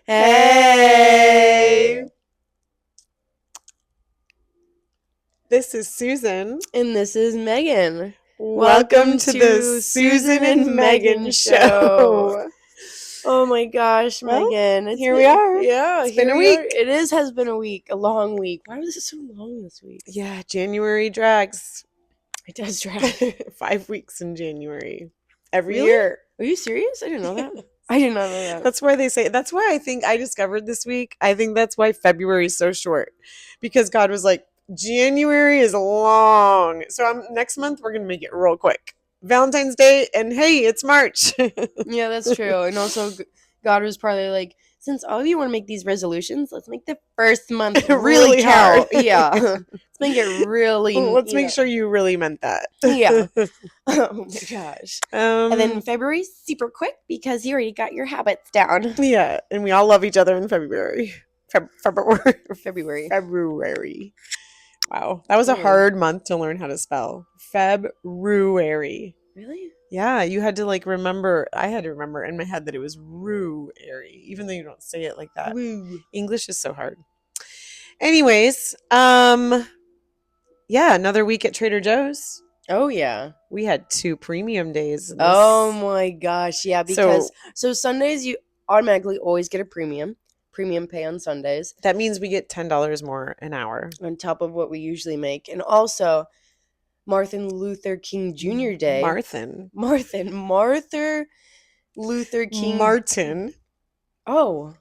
Hey! This is Susan. And this is Megan. Welcome to the Susan and Megan Show. Oh my gosh, Well, Megan. here we are. Yeah, It's been a we week. are. Has been a week, a long week. Why was it so long this week? Yeah, January drags. It does drag. 5 weeks in January. Every Really? year. Are you serious? I didn't know that. I did not know that. That's why they say, that's why I think I discovered this week. I think that's why February is so short. Because God was like, January is long. So next month, we're going to make it real quick. Valentine's Day, and hey, it's March. Yeah, that's true. And also, God was probably like, since all of you want to make these resolutions, let's make the first month really count. Hard. Yeah. Let's make it really. Let's make sure you really meant that. Yeah. Oh my gosh. And And then February, super quick because you already got your habits down. Yeah, and we all love each other in February. February. Wow, that was a hard month to learn how to spell. February. Really? Yeah, you had to remember. I had to remember in my head that it was rue-ary, even though you don't say it like that. Woo. English is so hard. Anyways, yeah, another week at Trader Joe's. Oh yeah. We had 2 premium days. Oh my gosh, yeah, because so Sundays you automatically always get a premium pay on Sundays. That means we get $10 more an hour on top of what we usually make. And also Martin Luther King Jr. Day. Martin Luther King. Martin. Oh.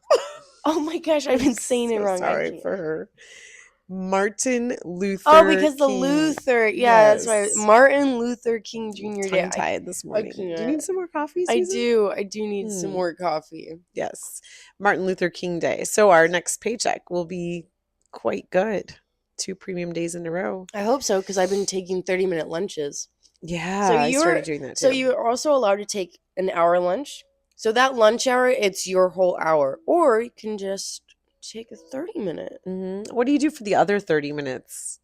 Oh my gosh, I've been saying it wrong. Sorry for her. Martin Luther. Oh, because the King. Luther. Yeah, Yes. that's right. Martin Luther King Jr. Day. Tongue-tied this morning. Do you need some more coffee, Susan? I do need some more coffee. Yes. Martin Luther King Day. So our next paycheck will be quite good. 2 premium days in a row. I hope so, because I've been taking 30-minute lunches. Yeah, I started doing that too. So you're also allowed to take an hour lunch. So that lunch hour, it's your whole hour. Or you can just take a 30-minute. Mm-hmm. What do you do for the other 30 minutes?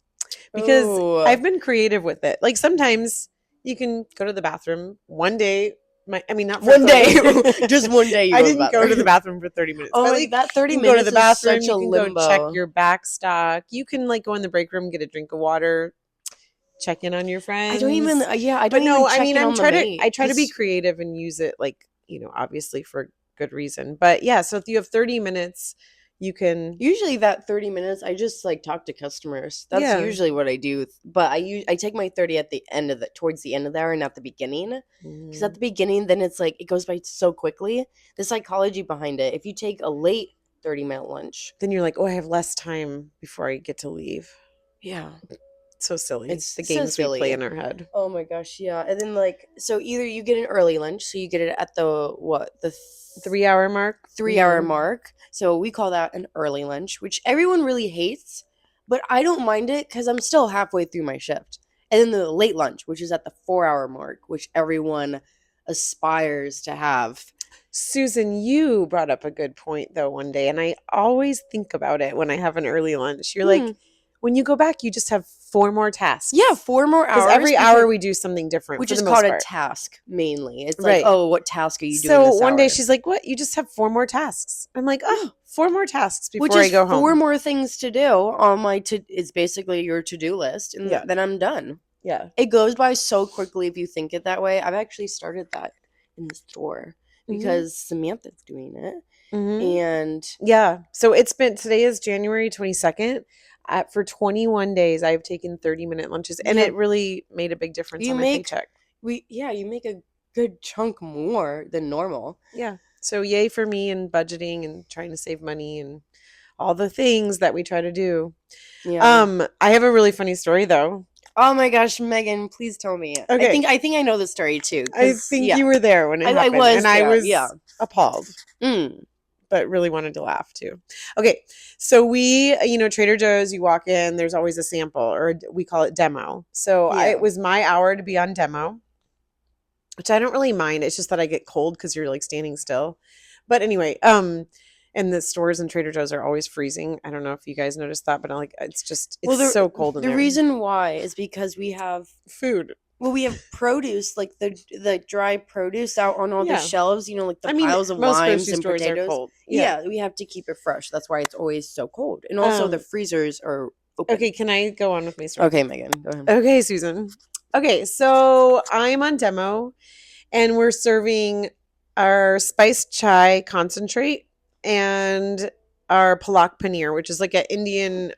Because I've been creative with it. Like sometimes you can go to the bathroom one day. Not for one day, just one day. I didn't go to the bathroom for 30 minutes. Oh, but that 30 minutes go to the bathroom. Is such a you can limbo. Go check your back stock. You can go in the break room, get a drink of water, check in on your friends. I don't even. I try to be creative and use it obviously for good reason. But yeah, so if you have 30 minutes. You can usually that 30 minutes. I just talk to customers. That's usually what I do. But I take my 30 at the end of towards the end of the hour, and not the beginning. Because at the beginning, then it's it goes by so quickly. The psychology behind it. If you take a late 30-minute lunch, then you're like, oh, I have less time before I get to leave. Yeah. So silly. It's the games we play in our head. Oh my gosh, yeah. And then so either you get an early lunch, so you get it at the 3-hour mark. 3-hour mark. So we call that an early lunch, which everyone really hates, but I don't mind it because I'm still halfway through my shift. And then the late lunch, which is at the 4-hour mark, which everyone aspires to have. Susan, you brought up a good point though one day, and I always think about it when I have an early lunch. You're like, when you go back, you just have 4 more tasks. Yeah, 4 more hours. Because every hour we do something different. Which is called a task, mainly. It's right. Oh, what task are you doing So this one hour? day she's like, what? You just have 4 more tasks. I'm like, oh, 4 more tasks before I go home. 4 more things to do on my it's basically your to-do list, and then I'm done. Yeah. It goes by so quickly if you think it that way. I've actually started that in the store because Samantha's doing it. Mm-hmm. And yeah. So today is January 22nd. For 21 days, I've taken 30-minute lunches, and it really made a big difference on my paycheck. You make a good chunk more than normal. Yeah. So yay for me and budgeting and trying to save money and all the things that we try to do. Yeah. I have a really funny story though. Oh my gosh, Megan, please tell me. Okay. I think I know the story too. I think you were there when it happened. I was appalled. But really wanted to laugh too. Okay, so we, Trader Joe's, you walk in, there's always a sample, or we call it demo. So it was my hour to be on demo, which I don't really mind. It's just that I get cold because you're standing still. But anyway, and the stores and Trader Joe's are always freezing. I don't know if you guys noticed that, but it's so cold in there. The reason why is because we have food. Well, we have produce, like the dry produce out on all the shelves, like the piles of limes and potatoes. Are cold. Yeah, we have to keep it fresh. That's why it's always so cold. And also the freezers are open. Okay, can I go on with my story? Okay, Megan, go ahead. Okay, Susan. Okay, so I'm on demo and we're serving our spiced chai concentrate and our palak paneer, which is like an Indian...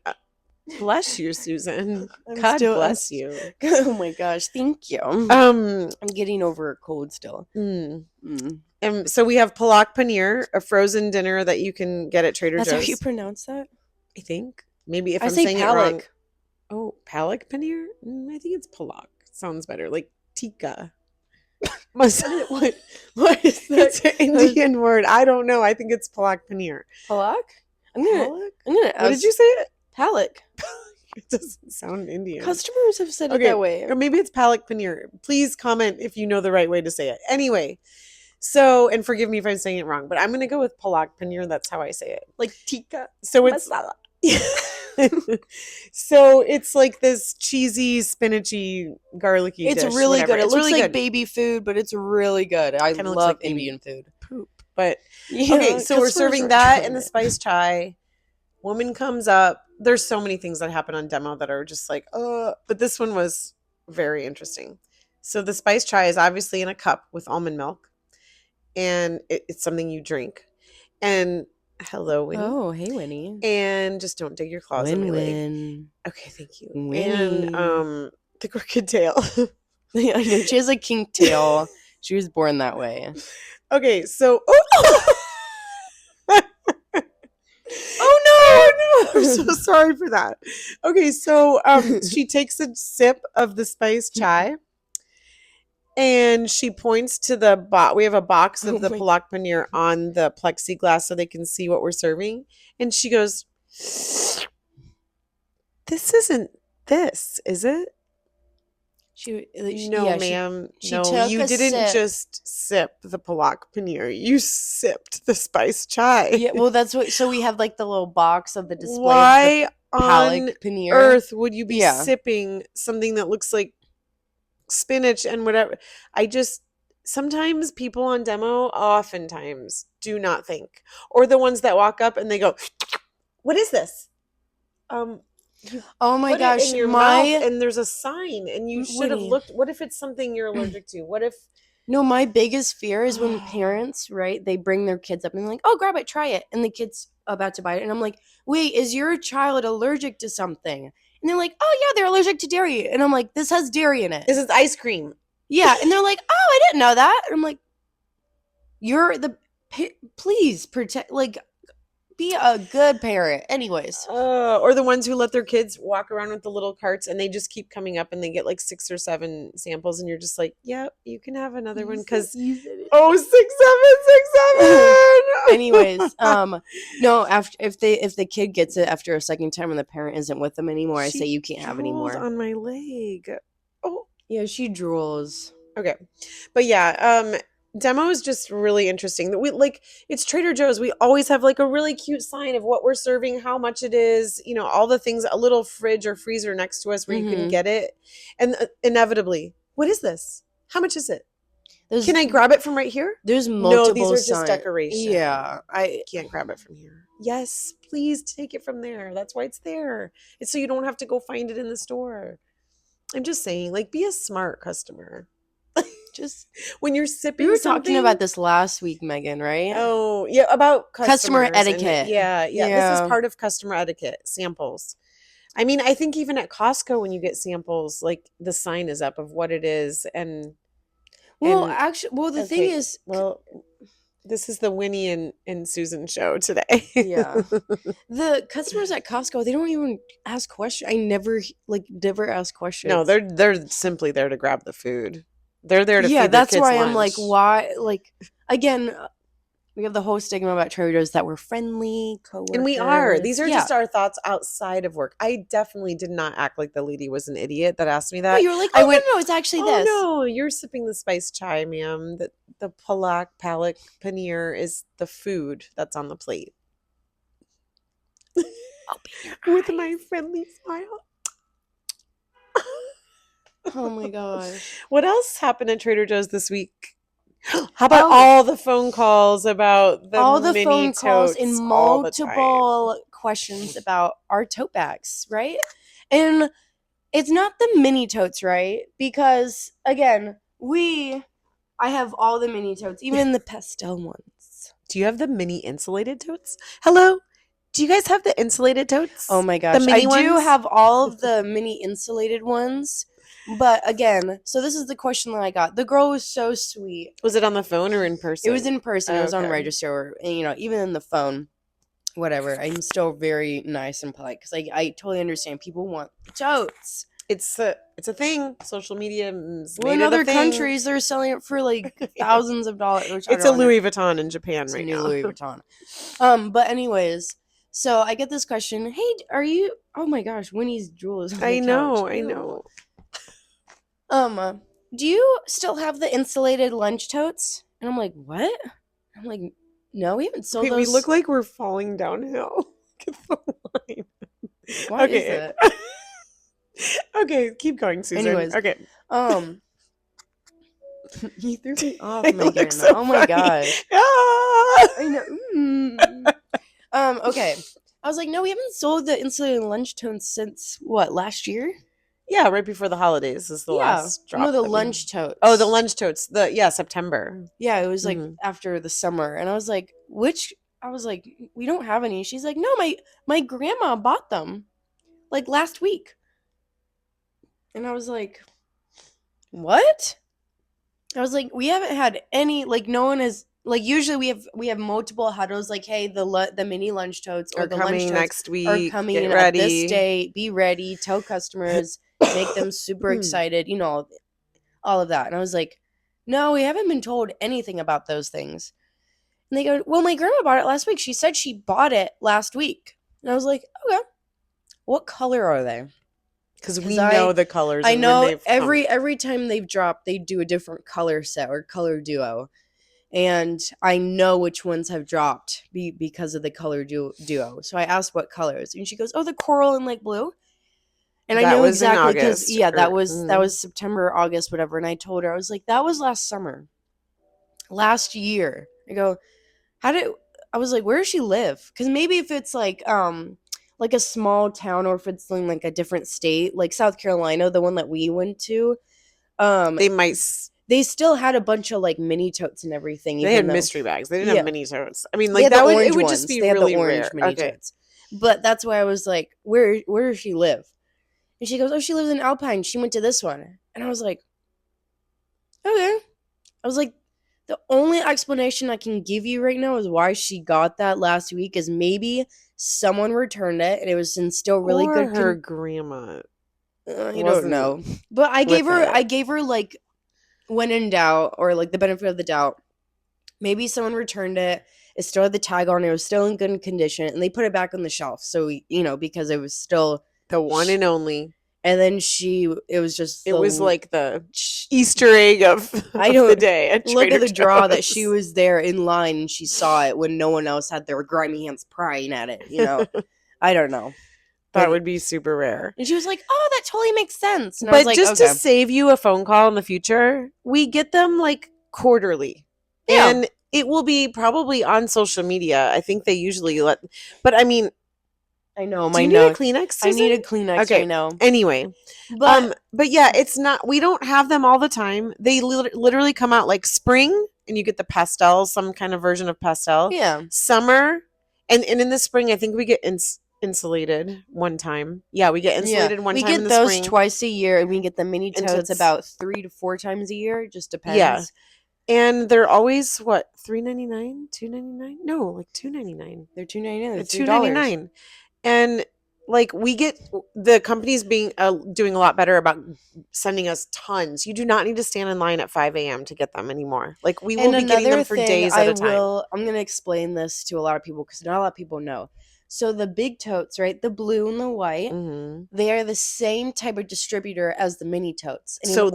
Bless you, Susan. God bless you. Oh my gosh, thank you. I'm getting over a cold still. So we have palak paneer, a frozen dinner that you can get at Trader Joe's. That's how you pronounce that? I think. Maybe if I'm saying palak. It wrong. Oh, palak paneer? I think it's palak. Sounds better. Like tikka. What is that? It's an Indian word. I don't know. I think it's palak paneer. Palak? I'm gonna ask. What did you say it? Palak. It doesn't sound Indian. Customers have said it that way. Or maybe it's palak paneer. Please comment if you know the right way to say it. Anyway, so, and forgive me if I'm saying it wrong, but I'm going to go with palak paneer. That's how I say it. Like tikka. So it's masala. So it's like this cheesy, spinachy, garlicky It's dish, really whatever. good. It looks really like good. baby food, but it's really good. I love like Indian food. Poop. But okay, so we're serving that and the spiced chai. Woman comes up. There's so many things that happen on demo that are just like, but this one was very interesting. So the spiced chai is obviously in a cup with almond milk, and it's something you drink. And hello, Winnie. Oh, hey, Winnie. And just don't dig your claws in my leg. Okay, thank you. Winnie. And the crooked tail. I know she has a kink tail. She was born that way. Okay, so Oh no! I'm so sorry for that. Okay, so she takes a sip of the spiced chai and she points to the box. We have a box of the palak paneer on the plexiglass so they can see what we're serving. And she goes, "This isn't this, is it?" No, ma'am. No, you didn't just sip the palak paneer. You sipped the spiced chai. Yeah, well, that's what. So we have like the little box of the display. Why of the on paneer. earth would you be sipping something that looks like spinach and whatever? Sometimes people on demo oftentimes do not think, or the ones that walk up and they go, "What is this?" Oh my gosh, in your mouth and there's a sign and you should have looked. What if it's something you're allergic to? What if... No, my biggest fear is when parents, right, they bring their kids up and they're like, "Oh, grab it, try it," and the kid's about to bite it, and I'm like, "Wait, is your child allergic to something?" And they're like, "Oh yeah, they're allergic to dairy," and I'm like, "This has dairy in it. This is ice cream." Yeah, and they're like, "Oh, I didn't know that," and I'm like, please protect, like, be a good parent. Anyways. Or the ones who let their kids walk around with the little carts and they just keep coming up and they get like 6 or 7 samples and you're just like, "Yep, you can have another one because 6, 7, 6, 7." Anyways, no, if the kid gets it after a second time and the parent isn't with them anymore, I say you can't have any more. On my leg. Oh, yeah, she drools. Okay. But yeah, demo is just really interesting. That it's Trader Joe's. We always have like a really cute sign of what we're serving, how much it is, all the things, a little fridge or freezer next to us where you can get it. And inevitably, what is this? How much is it? Can I grab it from right here? There's multiple No, these are just decorations. Yeah, I can't grab it from here. Yes, please take it from there. That's why it's there. It's so you don't have to go find it in the store. I'm just saying, like, be a smart customer. Just when you're sipping, we were talking about this last week, Megan, right? Oh, yeah, about customer etiquette. Yeah. This is part of customer etiquette. Samples. I mean, I think even at Costco, when you get samples, like the sign is up of what it is, and the thing is, this is the Winnie and Susan show today. Yeah, the customers at Costco, they don't even ask questions. I never ask questions. No, they're simply there to grab the food. They're there to feed their that's kids why lunch. I'm like, why? Like, again, we have the whole stigma about Trader Joe's that we're friendly coworkers. And we are. These are just our thoughts outside of work. I definitely did not act like the lady was an idiot that asked me that. No, you were like, no, it's actually this. No, you're sipping the spiced chai, ma'am. The palak paneer is the food that's on the plate. With my friendly smile. Oh my gosh. What else happened at Trader Joe's this week? How about all the phone calls about all the phone calls totes and multiple questions about our tote bags, right? And it's not the mini totes, right? Because again, I have all the mini totes, even the pastel ones. Do you have the mini insulated totes? Hello? Do you guys have the insulated totes? Oh my gosh. I do have all of the mini insulated ones. But again, so this is the question that I got. The girl was so sweet. Was it on the phone or in person? It was in person. It was on register. And, even in the phone, whatever. I'm still very nice and polite because I totally understand people want the totes. It's a thing. Social media in other countries, they're selling it for like thousands of dollars. It's a Louis Vuitton in Japan right now. Louis Vuitton. But anyways, so I get this question. Hey, are you? Oh my gosh, Winnie's drool is on the couch. I know. Do you still have the insulated lunch totes? And I'm like, what? I'm like, no, we haven't sold those. We look like we're falling downhill. Get the line. What is it? Okay, keep going, Susan. Anyways, okay. He threw me off, Megan. So oh my gosh. I know. Okay. I was like, no, we haven't sold the insulated lunch totes since what, last year? Yeah, right before the holidays is the last drop. No, the lunch totes. Oh, the lunch totes. September. Yeah, it was like after the summer. And I was like, I was like, we don't have any. She's like, no, my grandma bought them like last week. And I was like, what? I was like, we haven't had any, like no one has, like usually we have multiple huddles like, hey, the mini lunch totes or the lunch totes next week are coming in at this day, be ready, tell customers, make them super excited, all of that. And I was like, no, we haven't been told anything about those things. And they go, well, my grandma bought it last week. She said she bought it last week. And I was like, okay, what color are they? Because we know the colors. I know every time they've dropped, they do a different color set or color duo. And I know which ones have dropped because of the color duo. So I asked what colors. And she goes, oh, the coral and like blue. And I knew exactly because that was September, August, whatever. And I told her, I was like, that was last summer, last year. I go, I was like, where does she live? Because maybe if it's like a small town or if it's in like a different state, like South Carolina, the one that we went to, they still had a bunch of like mini totes and everything. They had mystery bags. They didn't have mini totes. I mean, like it would just be really rare. Mini totes. But that's why I was like, where does she live? And she goes, oh, she lives in Alpine. She went to this one. And I was like, okay. I was like, the only explanation I can give you right now is why she got that last week is maybe someone returned it and it was in still really good her grandma. You don't know. But I gave her like when in doubt or like the benefit of the doubt. Maybe someone returned it. It still had the tag on it. It was still in good condition. And they put it back on the shelf. So, because it was still the one and only. And then it was like the Easter egg of the day. At look at the draw that she was there in line and she saw it when no one else had their grimy hands prying at it, I don't know. That would be super rare. And she was like, oh, that totally makes sense. And but I was like, just to save you a phone call in the future, we get them like quarterly. Yeah. And it will be probably on social media. I think they usually but I mean, I know. Do you need a Kleenex, Susan? I need a Kleenex right now. Anyway. But yeah, it's not, we don't have them all the time. They literally come out like spring and you get the pastel, some kind of version of pastel. Yeah. Summer. And in the spring, I think we get insulated one time. Yeah, we get insulated one time in the spring. We get those twice a year and we get the mini totes about 3 to 4 times a year. It just depends. Yeah. And they're always what, $3.99, $2.99? No, like $2.99. They're $2.99. They're $2.99. And like we get the companies doing a lot better about sending us tons. You do not need to stand in line at 5 a.m. to get them anymore. Like we will be getting them for days at a time. I'm going to explain this to a lot of people because not a lot of people know. So the big totes, right? The blue and the white, they are the same type of distributor as the mini totes. And so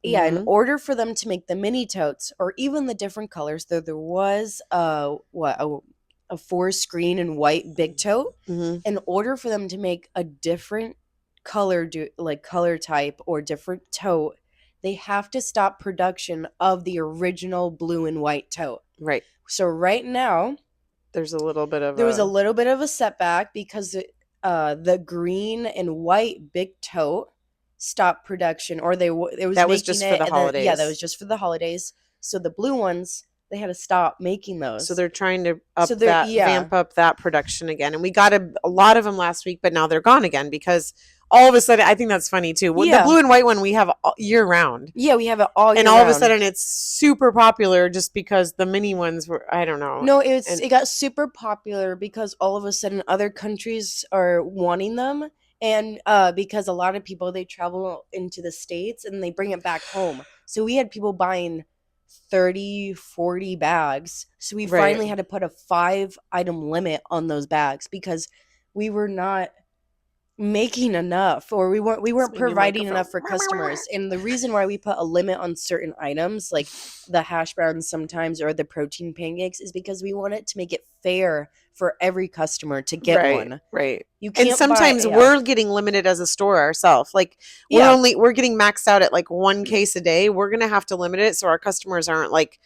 in order for them to make the mini totes or even the different colors, there was a forest green and white big tote. In order for them to make a different color type or different tote, they have to stop production of the original blue and white tote. Right. So right now, there was a little bit of a setback because the green and white big tote stopped production, or it was just for the holidays. That was just for the holidays. So the blue ones, they had to stop making those. So they're trying to vamp up that production again. And we got a lot of them last week, but now they're gone again because all of a sudden, I think that's funny too. The blue and white one we have year round. Yeah, we have it all year round. And all of a sudden it's super popular just because the mini ones were, I don't know. No, it got super popular because all of a sudden other countries are wanting them. And because a lot of people, they travel into the States and they bring it back home. So we had people buying 30, 40 bags. So we finally had to put a 5-item limit on those bags because we were not making enough, or we weren't providing enough for customers. And the reason why we put a limit on certain items like the hash browns sometimes or the protein pancakes is because we want it to make it fair for every customer to get one. Right. You can't. And sometimes we're getting limited as a store ourselves. Like we're getting maxed out at like 1 case a day. We're gonna have to limit it so our customers aren't like,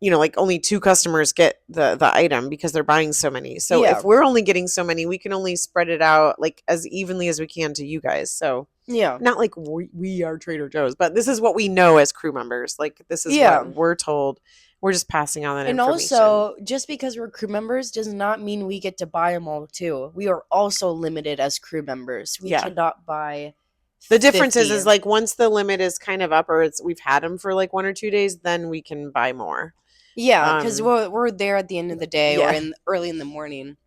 like only 2 customers get the item because they're buying so many. So if we're only getting so many, we can only spread it out like as evenly as we can to you guys. So not like we are Trader Joe's, but this is what we know as crew members. Like this is what we're told. We're just passing on that information. And also, just because we're crew members does not mean we get to buy them all too. We are also limited as crew members. We cannot buy. The difference is like once the limit is kind of up, or we've had them for like 1 or 2 days, then we can buy more. Yeah, because we're there at the end of the day or early in the morning.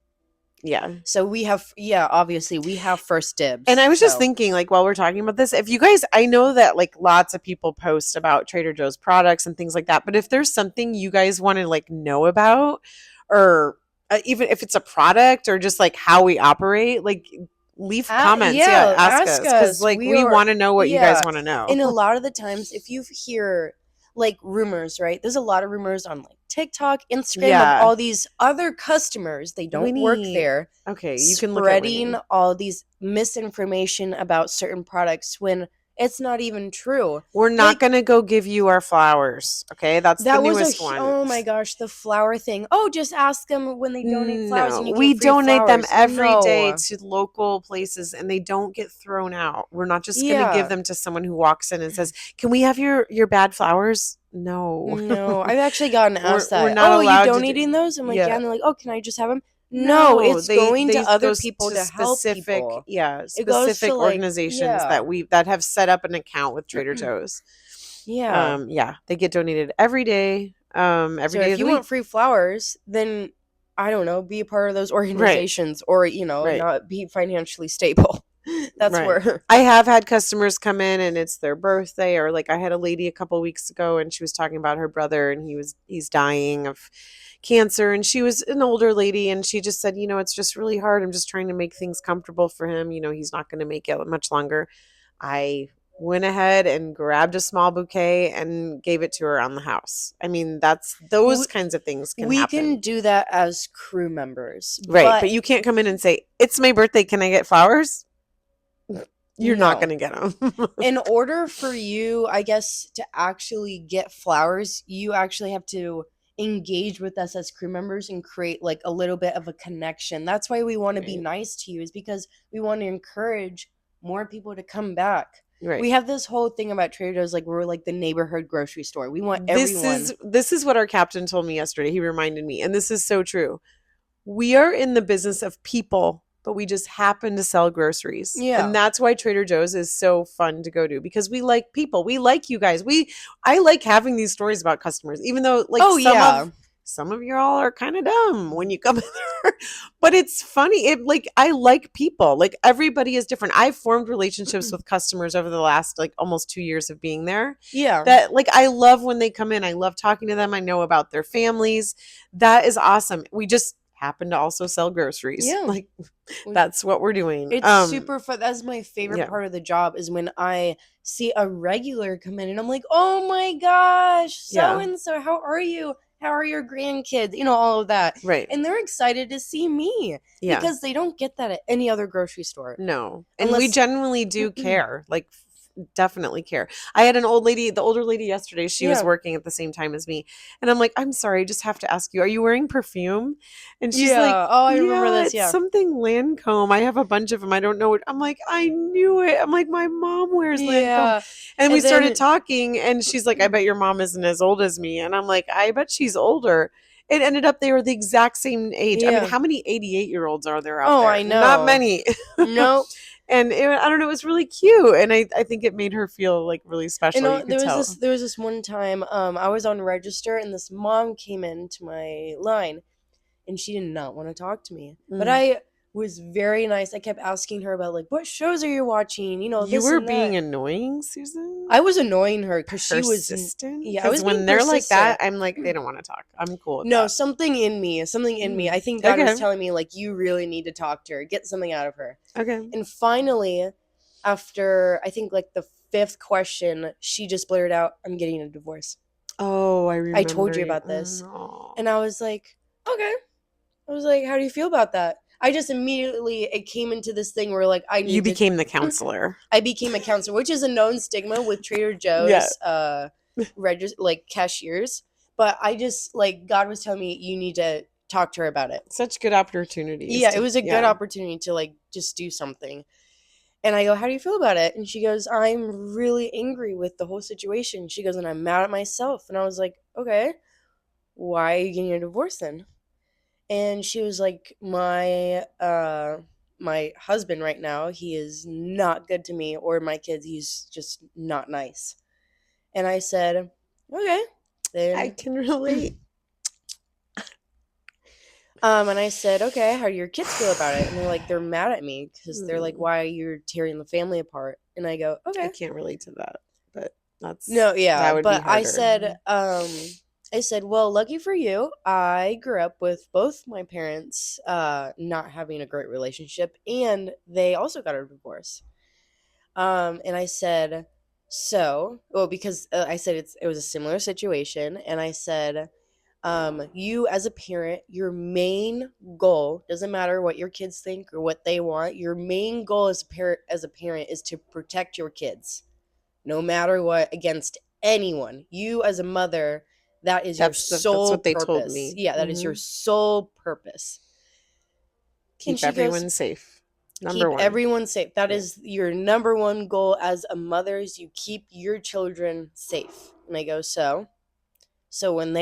Yeah. So we have, obviously we have first dibs. And I was just thinking, like, while we're talking about this, if you guys, I know that like lots of people post about Trader Joe's products and things like that, but if there's something you guys want to like know about, or even if it's a product or just like how we operate, like leave comments. Ask us. Because like we want to know what you guys want to know. And a lot of the times, if you hear like rumors, right? There's a lot of rumors on like TikTok, Instagram of all these other customers. They don't work there. Okay, you can spreading all these misinformation about certain products when it's not even true. We're not going to go give you our flowers. Okay, that's the newest one. Oh my gosh, the flower thing. Oh, just ask them when they donate flowers. And you we donate them every day to local places, and they don't get thrown out. We're not just going to give them to someone who walks in and says, "Can we have your bad flowers?" No, I've actually gotten asked that. We're not allowed you donating those? I'm like, yeah. And they're like, oh, can I just have them? No, it's going to other people to help people. Yeah, specific organizations that have set up an account with Trader Joe's. Yeah. They get donated every day. Every day. If you want free flowers, then I don't know, be a part of those organizations, or not be financially stable. That's where I have had customers come in and it's their birthday, or like I had a lady a couple weeks ago and she was talking about her brother and he's dying of cancer, and she was an older lady and she just said, it's just really hard. I'm just trying to make things comfortable for him. He's not going to make it much longer. I went ahead and grabbed a small bouquet and gave it to her on the house. I mean, that's those kinds of things can happen. We can do that as crew members. Right. But you can't come in and say, it's my birthday, can I get flowers? You're not going to get them. In order for you, I guess, to actually get flowers, you actually have to engage with us as crew members and create like a little bit of a connection. That's why we want to be nice to you, is because we want to encourage more people to come back. Right. We have this whole thing about Trader Joe's, like we're like the neighborhood grocery store. We want everyone. This is what our captain told me yesterday. He reminded me, and this is so true. We are in the business of people, but we just happen to sell groceries. Yeah. And that's why Trader Joe's is so fun to go to, because we like people. We like you guys. I like having these stories about customers, even though like some of you all are kind of dumb when you come in there. But it's funny. I like people. Like everybody is different. I've formed relationships with customers over the last like almost 2 years of being there. Yeah. That like I love when they come in. I love talking to them. I know about their families. That is awesome. We just happen to also sell groceries. Yeah. Like that's what we're doing. It's super fun. That's my favorite part of the job, is when I see a regular come in and I'm like, oh my gosh, so-and-so, how are you? how are your grandkids? You know, all of that. Right. And they're excited to see me because they don't get that at any other grocery store. No. And we genuinely do care. Like, definitely care. I had an old lady, the older lady yesterday, she was working at the same time as me. And I'm like, I'm sorry, I just have to ask you, are you wearing perfume? And she's like, oh, I remember this. It's something Lancome. I have a bunch of them. I don't know what. I'm like, I knew it. I'm like, my mom wears Lancome. And we started talking and she's like, I bet your mom isn't as old as me. And I'm like, I bet she's older. It ended up they were the exact same age. I mean, how many 88-year-olds are there out there? I know. Not many. Nope. And I don't know, it was really cute, and I think it made her feel like really special. There was this one time I was on register and this mom came into my line, and she did not want to talk to me, but I was very nice. I kept asking her about like, what shows are you watching? You know, you were being annoying, Susan. I was annoying her because she was persistent. Yeah, because when they're like that, I'm like, they don't want to talk. I'm cool with that. Something in me. I think God was telling me like, you really need to talk to her, get something out of her. Okay. And finally, after I think like the 5th question, she just blurted out, "I'm getting a divorce." Oh, I remember. I told you about this, and I was like, okay. I was like, how do you feel about that? I just immediately, it came into this thing where like you became the counselor. I became a counselor, which is a known stigma with Trader Joe's like cashiers. But I just like, God was telling me, you need to talk to her about it. Such good opportunities. Yeah, it was a good opportunity to like just do something. And I go, how do you feel about it? And she goes, I'm really angry with the whole situation. She goes, and I'm mad at myself. And I was like, okay, why are you getting a divorce then? And she was like, my husband right now, he is not good to me or my kids. He's just not nice. And I said, okay. Then I can relate. And I said, okay, how do your kids feel about it? And they're like, they're mad at me because they're like, why are you tearing the family apart? And I go, okay. I can't relate to that, but that's... No, yeah. That would but be harder. I said, well, lucky for you, I grew up with both my parents not having a great relationship, and they also got a divorce. And I said, because I said it was a similar situation, and I said, you as a parent, your main goal, doesn't matter what your kids think or what they want, your main goal as a parent is to protect your kids, no matter what, against anyone. You as a mother, that is your sole that's what they purpose. told me. Yeah, that is your sole purpose. Keep everyone safe. Number one. Keep everyone safe. That is your number one goal as a mother, is you keep your children safe. And I go, so when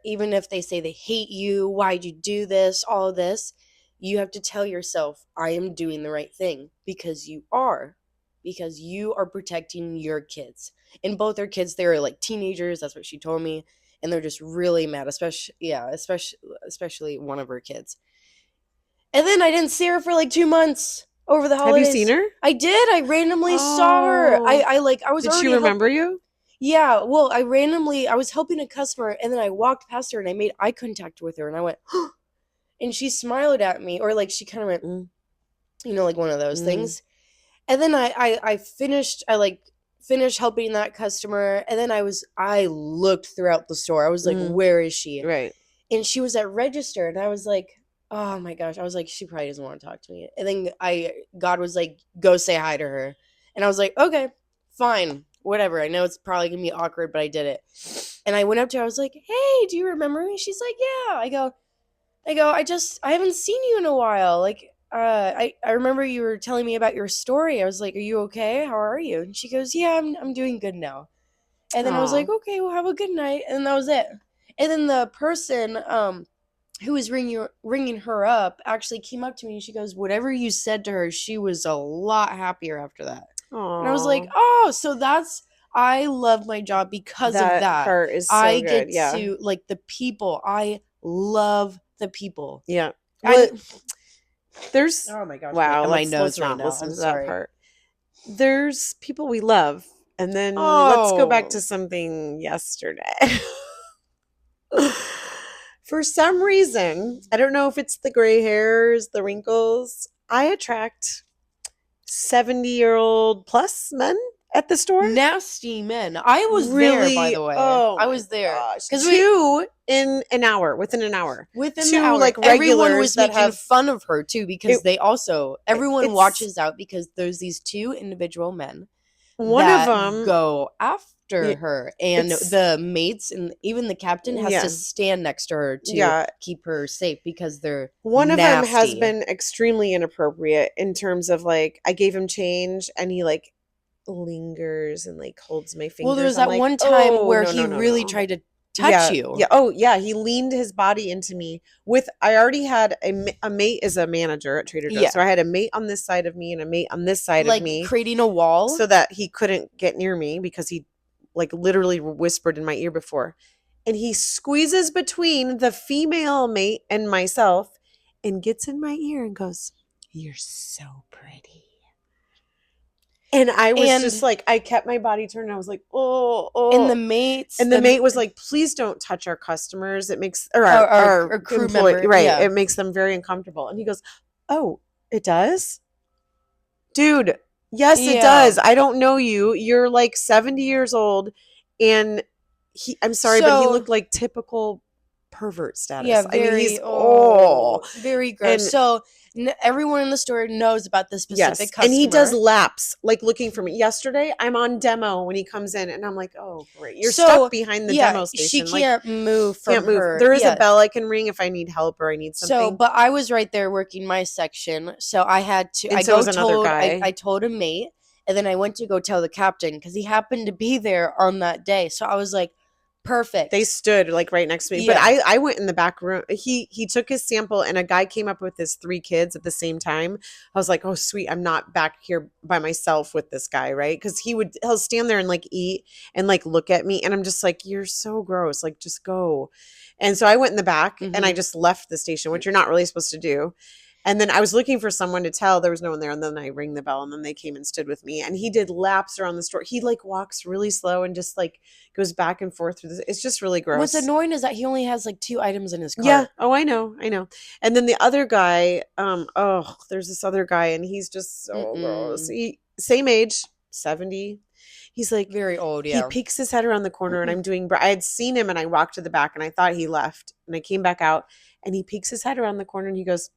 even if they say they hate you, why'd you do this, all of this, you have to tell yourself, I am doing the right thing, because you are protecting your kids. And both their kids, they were like teenagers. That's what she told me. And they're just really mad, especially one of her kids. And then I didn't see her for like 2 months over the holidays. Have you seen her? I did. I randomly saw her. I was Did she remember you? Yeah. Well, I was helping a customer, and then I walked past her and I made eye contact with her, and I went, huh! And she smiled at me, or like she kind of went, like one of those things. And then I finished helping that customer, and then I looked throughout the store. I was like, where is she? Right. And she was at register, and I was like, oh my gosh. I was like, she probably doesn't want to talk to me. And then God was like, go say hi to her. And I was like, okay, fine, whatever. I know it's probably gonna be awkward, but I did it. And I went up to her, I was like, hey, do you remember me? She's like, yeah. I go, I haven't seen you in a while. Like, I remember you were telling me about your story. I was like, are you okay? How are you? And she goes, yeah, I'm doing good now. And then I was like, okay, well, have a good night. And that was it. And then the person who was ringing her up actually came up to me, and she goes, whatever you said to her, she was a lot happier after that. Aww. And I was like, oh, so I love my job because of that. That part is so I good. get to, like, the people. I love the people. Yeah. There's oh my gosh, wow, my nose let's not right listen now. to that part. There's people we love, and then let's go back to something yesterday. For some reason, I don't know if it's the gray hairs, the wrinkles, I attract 70-year-old plus men at the store? Nasty men. I was there, by the way. Oh, I was there. Because two in an hour, within an hour. Within two, the hour. like, regulars everyone was that making fun of her, too, because everyone it's- watches out because there's these two individual men one that of them go after her. And it's- the mates and even the captain has to stand next to her to keep her safe because they're One of nasty. them has been extremely inappropriate in terms of, like, I gave him change and he, like, lingers and, like, holds my fingers. Well, there was I'm that like, one time oh, where no, he no, really no. tried to touch you. Yeah. Oh, yeah. He leaned his body into me I already had a mate is a manager at Trader Joe's. Yeah. So I had a mate on this side of me and a mate on this side of me. Like creating a wall. So that he couldn't get near me because he, like, literally whispered in my ear before. And he squeezes between the female mate and myself and gets in my ear and goes, "You're so pretty." And I was just like, I kept my body turned and I was like, oh. And the mates. And the mate was like, "Please don't touch our customers. It makes, or our crew member. Right. Yeah. It makes them very uncomfortable." And he goes, "Oh, it does? Dude, yes, it does. I don't know you. You're like 70 years old." And I'm sorry, but he looked like typical pervert status. Yeah, very, very gross. And so everyone in the store knows about this specific customer. And he does laps, like, looking for me. Yesterday, I'm on demo when he comes in, and I'm like, "Oh, great. You're stuck behind the demo station. She can't move from her. There is a bell I can ring if I need help or I need something." So, but I was right there working my section, so I had to. And so was another guy. I told a mate, and then I went to go tell the captain because he happened to be there on that day. So I was like, perfect. They stood, like, right next to me. But I went in the back room. He took his sample and a guy came up with his 3 kids at the same time. I was like, "Oh, sweet. I'm not back here by myself with this guy," right? Because he'll stand there and, like, eat and, like, look at me. And I'm just like, "You're so gross. Like, just go." And so I went in the back and I just left the station, which you're not really supposed to do. And then I was looking for someone to tell. There was no one there. And then I rang the bell and then they came and stood with me. And he did laps around the store. He, like, walks really slow and just, like, goes back and forth through this. It's just really gross. What's annoying is that he only has, like, 2 items in his cart. Yeah. Oh, I know. And then the other guy, there's this other guy and he's just so gross. Same age, 70. He's, like, very old. Yeah. He peeks his head around the corner and I had seen him and I walked to the back and I thought he left and I came back out and he peeks his head around the corner and he goes,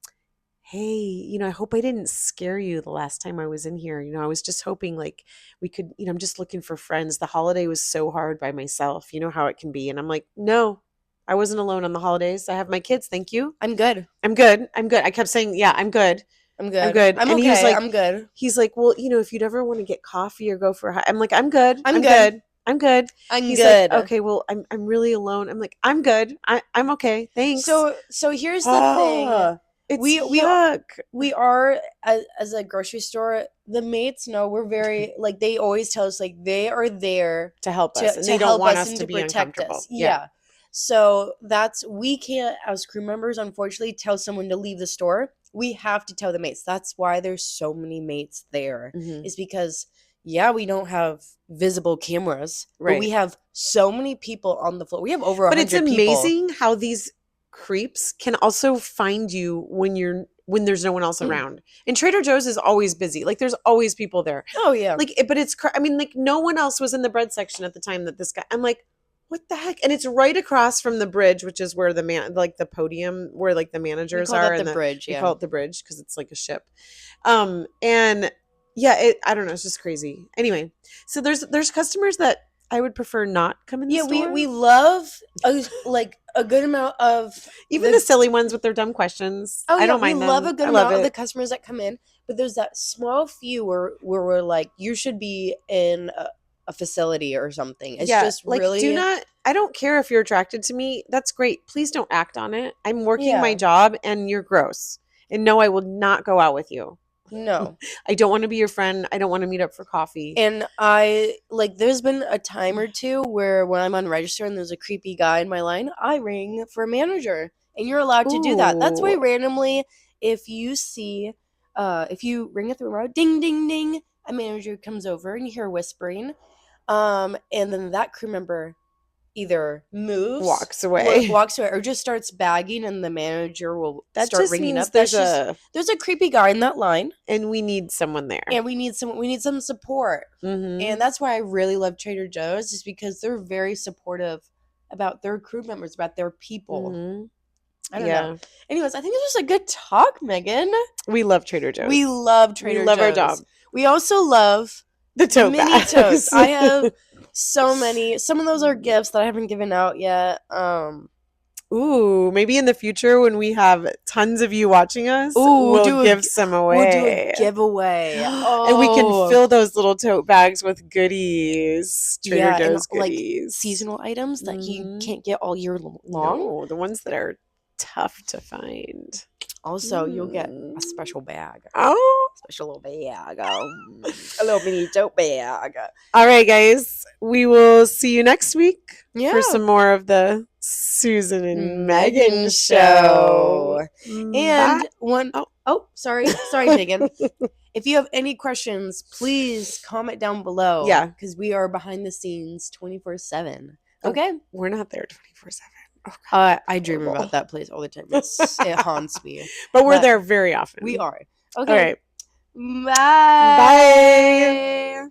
"Hey, I hope I didn't scare you the last time I was in here. I was just hoping, like, we could, I'm just looking for friends. The holiday was so hard by myself. You know how it can be." And I'm like, "No, I wasn't alone on the holidays. I have my kids. Thank you. I'm good. I'm good. I'm good." I kept saying, "Yeah, I'm good. I'm good. I'm good." I'm and okay. He was like, I'm good. He's like, "Well, if you'd ever want to get coffee or go for a I'm like, "I'm good. I'm good. I'm good." He's good. Like, "Okay, well, I'm really alone." I'm like, "I'm good. I'm okay. Thanks." So here's the thing. It's yuck. We are as a grocery store. The mates know we're very, like, they always tell us, like, they are there to help us, and they don't want us to be protect uncomfortable. Us. Yeah. So we can't, as crew members, unfortunately, tell someone to leave the store. We have to tell the mates. That's why there's so many mates there. Is because we don't have visible cameras, right? But we have so many people on the floor. We have over 100 people. But it's amazing how these creeps can also find you when there's no one else around. And Trader Joe's is always busy. Like, there's always people there. Oh yeah. Like, but it's, like, no one else was in the bread section at the time that this guy, I'm like, what the heck? And it's right across from the bridge, which is where the podium where, like, the managers are. And the bridge. We call it the bridge because it's like a ship. And yeah, I don't know. It's just crazy. Anyway, so there's customers that I would prefer not come in the store. Yeah, we love a good amount of even the silly ones with their dumb questions. I don't mind them. We love a good amount of the customers that come in, but there's that small few where we're like, you should be in a facility or something. It's just like, really I don't care if you're attracted to me. That's great. Please don't act on it. I'm working my job and you're gross. And no, I will not go out with you. No. I don't want to be your friend. I don't want to meet up for coffee. And there's been a time or two where when I'm on register and there's a creepy guy in my line, I ring for a manager. And you're allowed to do that. That's why randomly, if you see, if you ring at the remote, ding, ding, ding, a manager comes over and you hear whispering. And then that crew member either moves, walks away, or just starts bagging, and the manager will start ringing up. There's a creepy guy in that line, and we need someone there, and we need some support. And that's why I really love Trader Joe's, is because they're very supportive about their crew members, about their people. I don't know. Anyways, I think this was a good talk, Megan. We love Trader Joe's. We love Trader Joe's. We love our job. We also love the tote mini bags. totes. I have so many. Some of those are gifts that I haven't given out yet. Ooh, maybe in the future when we have tons of you watching us, we'll give some away. We'll do a giveaway. And we can fill those little tote bags with goodies. Trader Joe's goodies. Like seasonal items that you can't get all year long. No, the ones that are tough to find. Also, you'll get a special bag. Oh, special little bag. A little mini tote bag. All right, guys. We will see you next week for some more of the Susan and Megan show. And sorry, Megan. If you have any questions, please comment down below. Yeah, because we are behind the scenes 24/7. Okay, we're not there 24/7. Oh, I dream about that place all the time. It haunts me. But we're there very often. We are. Okay. All right. Bye. Bye.